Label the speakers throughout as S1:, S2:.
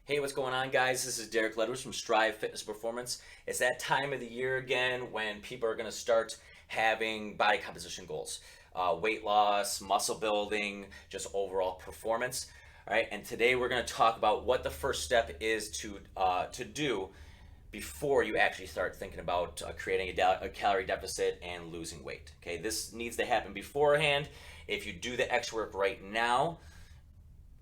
S1: Hey, what's going on, guys? This is Derek Ledwers from Strive Fitness Performance. It's that time of the year again when people are going to start having body composition goals, weight loss, muscle building, just overall performance. All right, and today we're going to talk about what the first step is to do before you actually start thinking about creating a calorie deficit and losing weight. Okay, this needs to happen beforehand. If you do the extra work right now,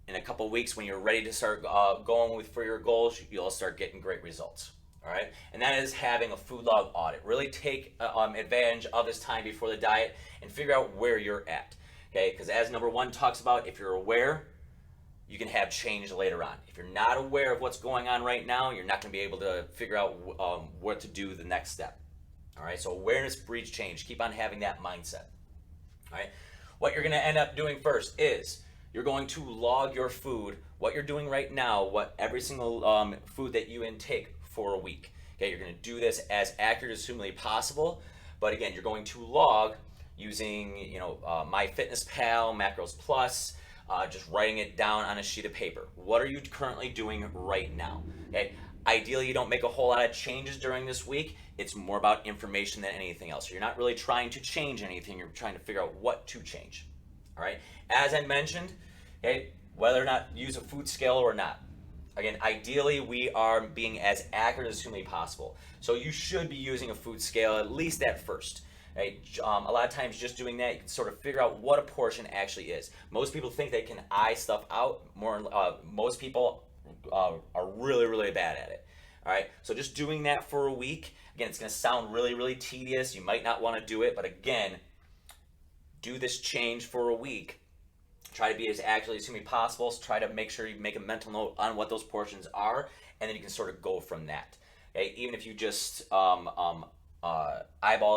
S1: in a couple of weeks when you're ready to start going for your goals, you'll start getting great results. All right, and that is having a food log audit. Really take advantage of this time before the diet and figure out where you're at. Okay, because as number one talks about, if you're aware, you can have change later on. If you're not aware of what's going on right now, you're not going to be able to figure out what to do the next step. All right, so awareness breeds change. Keep on having that mindset. All right, what you're going to end up doing first is you're going to log your food, what you're doing right now, what every single food that you intake for a week. Okay, you're going to do this as accurate as humanly possible, but again, you're going to log using MyFitnessPal, Macros Plus, just writing it down on a sheet of paper. What are you currently doing right now? Okay. Ideally, you don't make a whole lot of changes during this week. It's more about information than anything else. You're not really trying to change anything. You're trying to figure out what to change. All right. As I mentioned, okay, whether or not use a food scale or not. Again, ideally, we are being as accurate as humanly possible. So you should be using a food scale at least at first. Right? A lot of times, just doing that, you can sort of figure out what a portion actually is. Most people think they can eye stuff out. Most people are really, really bad at it. All right, so just doing that for a week. Again, it's going to sound really, really tedious. You might not want to do it, but again, do this change for a week. Try to be as accurate as humanly possible. So try to make sure you make a mental note on what those portions are, and then you can sort of go from that. Okay, even if you just eyeball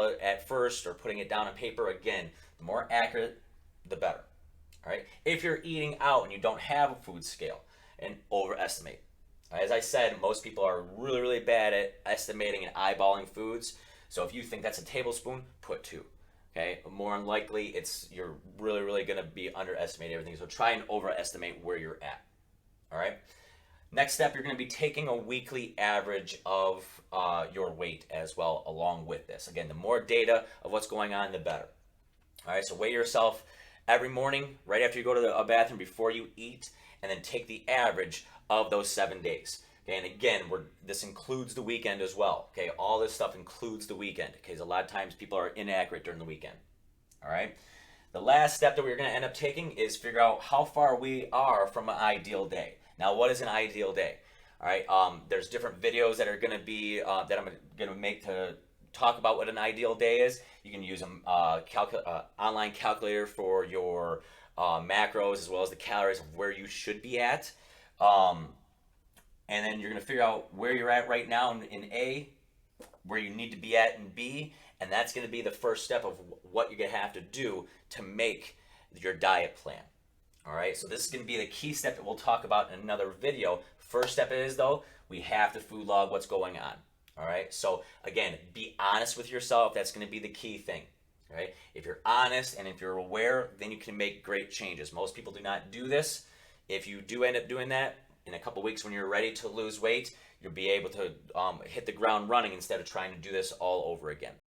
S1: it at first or putting it down on paper, again, the more accurate, the better. All right. If you're eating out and you don't have a food scale, and overestimate. As I said, most people are really, really bad at estimating and eyeballing foods. So if you think that's a tablespoon, put two. Okay. More than likely, you're really, really going to be underestimating everything. So try and overestimate where you're at. All right. Next step, you're going to be taking a weekly average of your weight as well along with this. Again, the more data of what's going on, the better. All right, so weigh yourself every morning right after you go to the bathroom before you eat, and then take the average of those 7 days. Okay, and again, this includes the weekend as well. Okay, all this stuff includes the weekend. Okay, a lot of times people are inaccurate during the weekend. All right. The last step that we're going to end up taking is figure out how far we are from an ideal day. Now, what is an ideal day? All right. There's different videos that are going to be that I'm going to make to talk about what an ideal day is. You can use an online calculator for your macros as well as the calories of where you should be at. And then you're going to figure out where you're at right now in A, where you need to be at in B, and that's going to be the first step of what you're going to have to do to make your diet plan. All right, so this is going to be the key step that we'll talk about in another video. First step is, though, we have to food log what's going on. All right, so again, be honest with yourself. That's going to be the key thing. All right, if you're honest and if you're aware, then you can make great changes. Most people do not do this. If you do end up doing that, in a couple weeks when you're ready to lose weight, you'll be able to hit the ground running instead of trying to do this all over again.